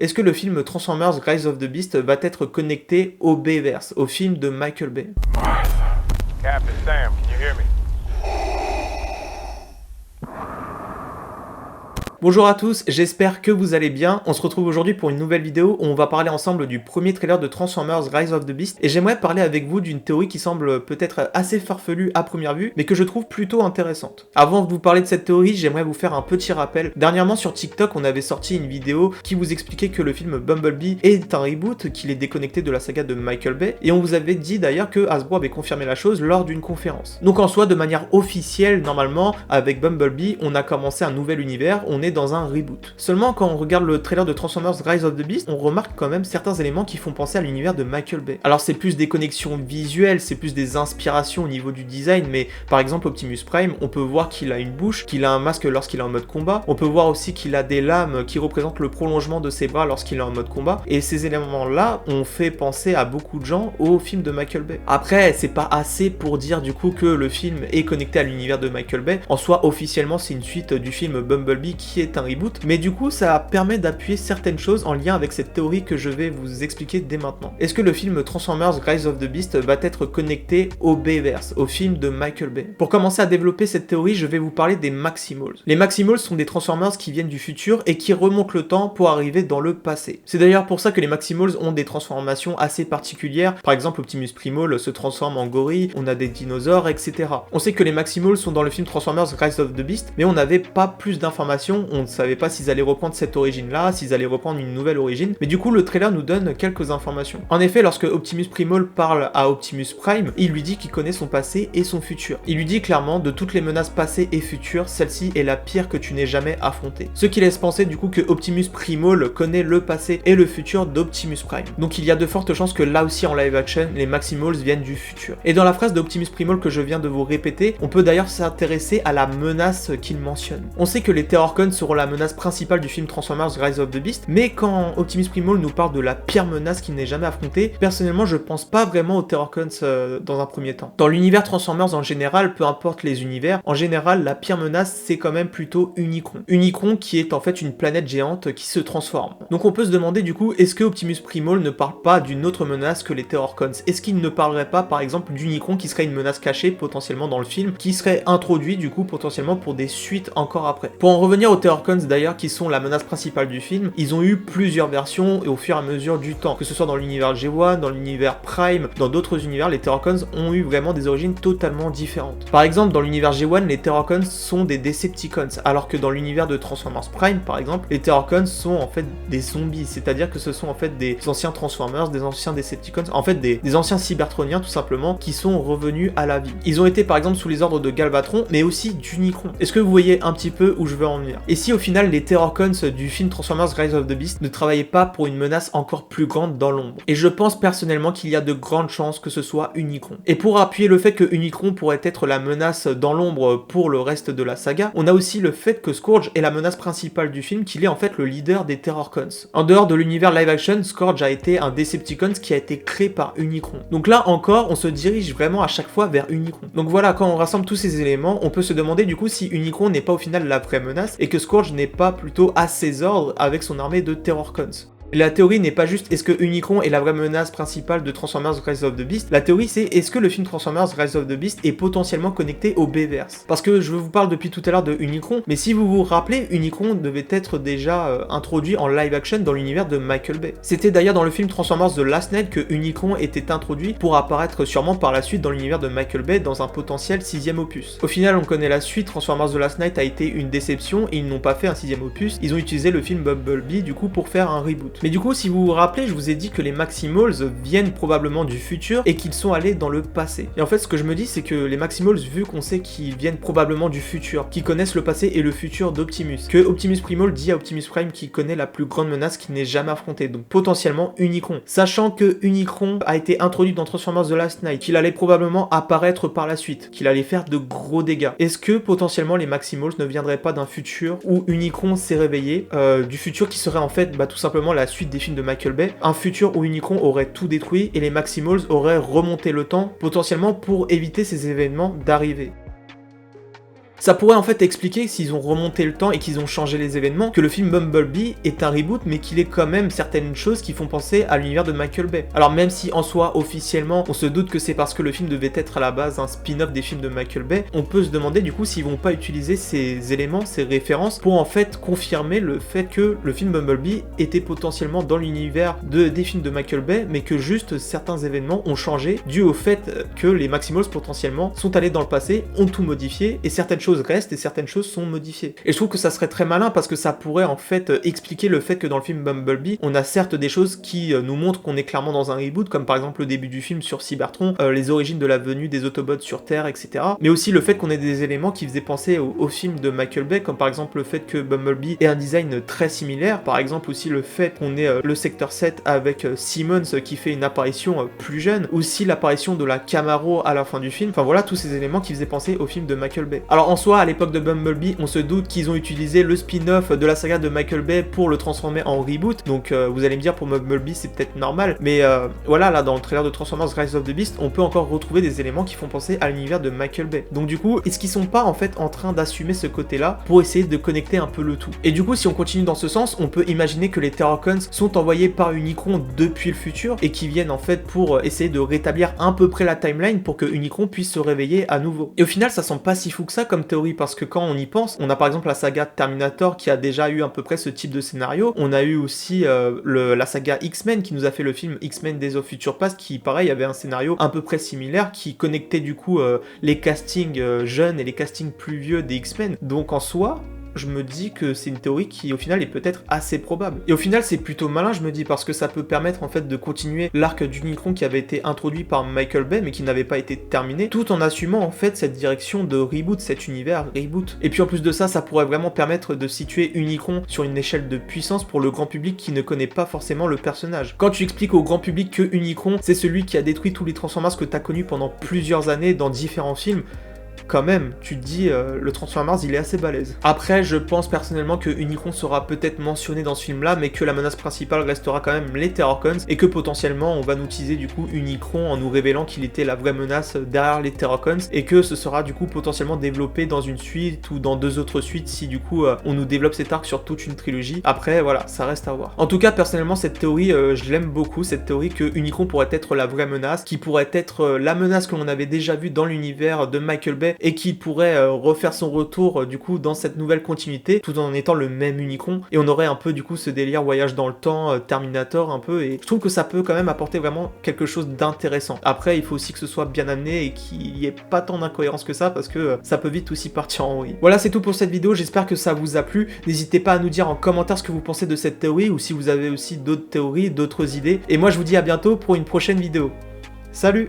Est-ce que le film Transformers Rise of the Beast va être connecté au Bayverse, au film de Michael Bay? Captain Sam, can you hear me? Bonjour à tous, j'espère que vous allez bien. On se retrouve aujourd'hui pour une nouvelle vidéo où on va parler ensemble du premier trailer de Transformers Rise of the Beast et j'aimerais parler avec vous d'une théorie qui semble peut-être assez farfelue à première vue mais que je trouve plutôt intéressante. Avant de vous parler de cette théorie, j'aimerais vous faire un petit rappel. Dernièrement sur TikTok, on avait sorti une vidéo qui vous expliquait que le film Bumblebee est un reboot, qu'il est déconnecté de la saga de Michael Bay et on vous avait dit d'ailleurs que Hasbro avait confirmé la chose lors d'une conférence. Donc en soi, de manière officielle, normalement, avec Bumblebee, on a commencé un nouvel univers, on est dans un reboot. Seulement quand on regarde le trailer de Transformers Rise of the Beast, on remarque quand même certains éléments qui font penser à l'univers de Michael Bay. Alors c'est plus des connexions visuelles, c'est plus des inspirations au niveau du design, mais par exemple Optimus Prime, on peut voir qu'il a une bouche, qu'il a un masque lorsqu'il est en mode combat, on peut voir aussi qu'il a des lames qui représentent le prolongement de ses bras lorsqu'il est en mode combat, et ces éléments-là ont fait penser à beaucoup de gens au film de Michael Bay. Après, c'est pas assez pour dire du coup que le film est connecté à l'univers de Michael Bay. En soi, officiellement, c'est une suite du film Bumblebee qui est un reboot, mais du coup ça permet d'appuyer certaines choses en lien avec cette théorie que je vais vous expliquer dès maintenant. Est-ce que le film Transformers Rise of the Beast va être connecté au Bayverse, au film de Michael Bay? Pour commencer à développer cette théorie, je vais vous parler des Maximals. Les Maximals sont des Transformers qui viennent du futur et qui remontent le temps pour arriver dans le passé. C'est d'ailleurs pour ça que les Maximals ont des transformations assez particulières. Par exemple, Optimus Primal se transforme en gorille, on a des dinosaures, etc. On sait que les Maximals sont dans le film Transformers Rise of the Beast, mais on n'avait pas plus d'informations, on ne savait pas s'ils allaient reprendre cette origine-là, s'ils allaient reprendre une nouvelle origine, mais du coup le trailer nous donne quelques informations. En effet, lorsque Optimus Primal parle à Optimus Prime, il lui dit qu'il connaît son passé et son futur. Il lui dit clairement, de toutes les menaces passées et futures, celle-ci est la pire que tu n'aies jamais affrontée. Ce qui laisse penser du coup que Optimus Primal connaît le passé et le futur d'Optimus Prime. Donc il y a de fortes chances que là aussi en live action, les Maximals viennent du futur. Et dans la phrase d'Optimus Primal que je viens de vous répéter, on peut d'ailleurs s'intéresser à la menace qu'il mentionne. On sait que les Terrorcons seront la menace principale du film Transformers Rise of the Beast, mais quand Optimus Primal nous parle de la pire menace qu'il n'ait jamais affrontée, personnellement je pense pas vraiment aux Terrorcons dans un premier temps. Dans l'univers Transformers en général, peu importe les univers, en général la pire menace c'est quand même plutôt Unicron. Unicron qui est en fait une planète géante qui se transforme. Donc on peut se demander du coup, est-ce que Optimus Primal ne parle pas d'une autre menace que les Terrorcons? Est-ce qu'il ne parlerait pas par exemple d'Unicron qui serait une menace cachée potentiellement dans le film, qui serait introduit du coup potentiellement pour des suites encore après? Pour en revenir aux Terrorcons d'ailleurs, qui sont la menace principale du film, ils ont eu plusieurs versions et au fur et à mesure du temps, que ce soit dans l'univers G1, dans l'univers Prime, dans d'autres univers, les Terrorcons ont eu vraiment des origines totalement différentes. Par exemple, dans l'univers G1, les Terrorcons sont des Decepticons, alors que dans l'univers de Transformers Prime, par exemple, les Terrorcons sont en fait des zombies, c'est-à-dire que ce sont en fait des anciens Transformers, des anciens Decepticons, en fait des anciens Cybertroniens tout simplement, qui sont revenus à la vie. Ils ont été par exemple sous les ordres de Galvatron, mais aussi d'Unicron. Est-ce que vous voyez un petit peu où je veux en venir? Et si au final les Terrorcons du film Transformers Rise of the Beast ne travaillaient pas pour une menace encore plus grande dans l'ombre? Et je pense personnellement qu'il y a de grandes chances que ce soit Unicron. Et pour appuyer le fait que Unicron pourrait être la menace dans l'ombre pour le reste de la saga, on a aussi le fait que Scourge est la menace principale du film, qu'il est en fait le leader des Terrorcons. En dehors de l'univers live action, Scourge a été un Decepticon qui a été créé par Unicron. Donc là encore, on se dirige vraiment à chaque fois vers Unicron. Donc voilà, quand on rassemble tous ces éléments, on peut se demander du coup si Unicron n'est pas au final la vraie menace et que Scourge n'est pas plutôt à ses ordres avec son armée de Terrorcons. La théorie n'est pas juste est-ce que Unicron est la vraie menace principale de Transformers Rise of the Beast, la théorie c'est est-ce que le film Transformers Rise of the Beast est potentiellement connecté au Bayverse. Parce que je vous parle depuis tout à l'heure de Unicron, mais si vous vous rappelez, Unicron devait être déjà introduit en live action dans l'univers de Michael Bay. C'était d'ailleurs dans le film Transformers The Last Night que Unicron était introduit pour apparaître sûrement par la suite dans l'univers de Michael Bay dans un potentiel 6ème opus. Au final on connaît la suite, Transformers The Last Night a été une déception et ils n'ont pas fait un 6ème opus, ils ont utilisé le film Bumblebee du coup pour faire un reboot. Mais du coup, si vous vous rappelez, je vous ai dit que les Maximals viennent probablement du futur et qu'ils sont allés dans le passé. Et en fait, ce que je me dis, c'est que les Maximals, vu qu'on sait qu'ils viennent probablement du futur, qu'ils connaissent le passé et le futur d'Optimus, que Optimus Primal dit à Optimus Prime qu'il connaît la plus grande menace qu'il n'ait jamais affrontée, donc potentiellement Unicron. Sachant que Unicron a été introduit dans Transformers The Last Night, qu'il allait probablement apparaître par la suite, qu'il allait faire de gros dégâts. Est-ce que potentiellement les Maximals ne viendraient pas d'un futur où Unicron s'est réveillé, du futur qui serait en fait tout simplement la suite des films de Michael Bay, un futur où Unicron aurait tout détruit et les Maximals auraient remonté le temps potentiellement pour éviter ces événements d'arriver. Ça pourrait en fait expliquer, s'ils ont remonté le temps et qu'ils ont changé les événements, que le film Bumblebee est un reboot, mais qu'il est quand même certaines choses qui font penser à l'univers de Michael Bay. Alors même si en soi, officiellement, on se doute que c'est parce que le film devait être à la base un spin-off des films de Michael Bay, on peut se demander du coup s'ils vont pas utiliser ces éléments, ces références, pour en fait confirmer le fait que le film Bumblebee était potentiellement dans l'univers des films de Michael Bay, mais que juste certains événements ont changé dû au fait que les Maximals potentiellement sont allés dans le passé, ont tout modifié, et certaines choses restent et certaines choses sont modifiées. Et je trouve que ça serait très malin parce que ça pourrait en fait expliquer le fait que dans le film Bumblebee, on a certes des choses qui nous montrent qu'on est clairement dans un reboot, comme par exemple le début du film sur Cybertron, les origines de la venue des Autobots sur Terre, etc. Mais aussi le fait qu'on ait des éléments qui faisaient penser au film de Michael Bay, comme par exemple le fait que Bumblebee ait un design très similaire, par exemple aussi le fait qu'on ait le secteur 7 avec Simmons qui fait une apparition plus jeune, aussi l'apparition de la Camaro à la fin du film, enfin voilà tous ces éléments qui faisaient penser au film de Michael Bay. Alors en soi, à l'époque de Bumblebee, on se doute qu'ils ont utilisé le spin-off de la saga de Michael Bay pour le transformer en reboot, donc vous allez me dire pour Bumblebee c'est peut-être normal, mais voilà, là dans le trailer de Transformers Rise of the Beast, on peut encore retrouver des éléments qui font penser à l'univers de Michael Bay. Donc du coup, est-ce qu'ils sont pas en fait en train d'assumer ce côté-là pour essayer de connecter un peu le tout? Et du coup, si on continue dans ce sens, on peut imaginer que les Terrorcons sont envoyés par Unicron depuis le futur et qui viennent en fait pour essayer de rétablir à peu près la timeline pour que Unicron puisse se réveiller à nouveau. Et au final, ça semble pas si fou que ça comme théorie, parce que quand on y pense, on a par exemple la saga Terminator qui a déjà eu à peu près ce type de scénario. On a eu aussi la saga X-Men qui nous a fait le film X-Men Days of Future Past qui, pareil, avait un scénario à peu près similaire qui connectait du coup les castings jeunes et les castings plus vieux des X-Men. Donc en soi, je me dis que c'est une théorie qui au final est peut-être assez probable. Et au final c'est plutôt malin, je me dis, parce que ça peut permettre en fait de continuer l'arc d'Unicron qui avait été introduit par Michael Bay mais qui n'avait pas été terminé, tout en assumant en fait cette direction de reboot, cet univers reboot. Et puis en plus de ça, ça pourrait vraiment permettre de situer Unicron sur une échelle de puissance pour le grand public qui ne connaît pas forcément le personnage. Quand tu expliques au grand public que Unicron c'est celui qui a détruit tous les Transformers que t'as connus pendant plusieurs années dans différents films, quand même, tu te dis, le Transformers, il est assez balèze. Après, je pense personnellement que Unicron sera peut-être mentionné dans ce film-là, mais que la menace principale restera quand même les Terrorcons, et que potentiellement, on va nous teaser du coup Unicron en nous révélant qu'il était la vraie menace derrière les Terrorcons, et que ce sera du coup potentiellement développé dans une suite ou dans 2 autres suites si du coup on nous développe cet arc sur toute une trilogie. Après, voilà, ça reste à voir. En tout cas, personnellement, cette théorie, je l'aime beaucoup, cette théorie que Unicron pourrait être la vraie menace, qui pourrait être la menace que l'on avait déjà vue dans l'univers de Michael Bay, et qui pourrait refaire son retour du coup dans cette nouvelle continuité tout en étant le même Unicron, et on aurait un peu du coup ce délire voyage dans le temps, Terminator un peu, et je trouve que ça peut quand même apporter vraiment quelque chose d'intéressant. Après il faut aussi que ce soit bien amené et qu'il n'y ait pas tant d'incohérence que ça, parce que ça peut vite aussi partir en vrille. Voilà, c'est tout pour cette vidéo, j'espère que ça vous a plu. N'hésitez pas à nous dire en commentaire ce que vous pensez de cette théorie, ou si vous avez aussi d'autres théories, d'autres idées, et moi je vous dis à bientôt pour une prochaine vidéo. Salut!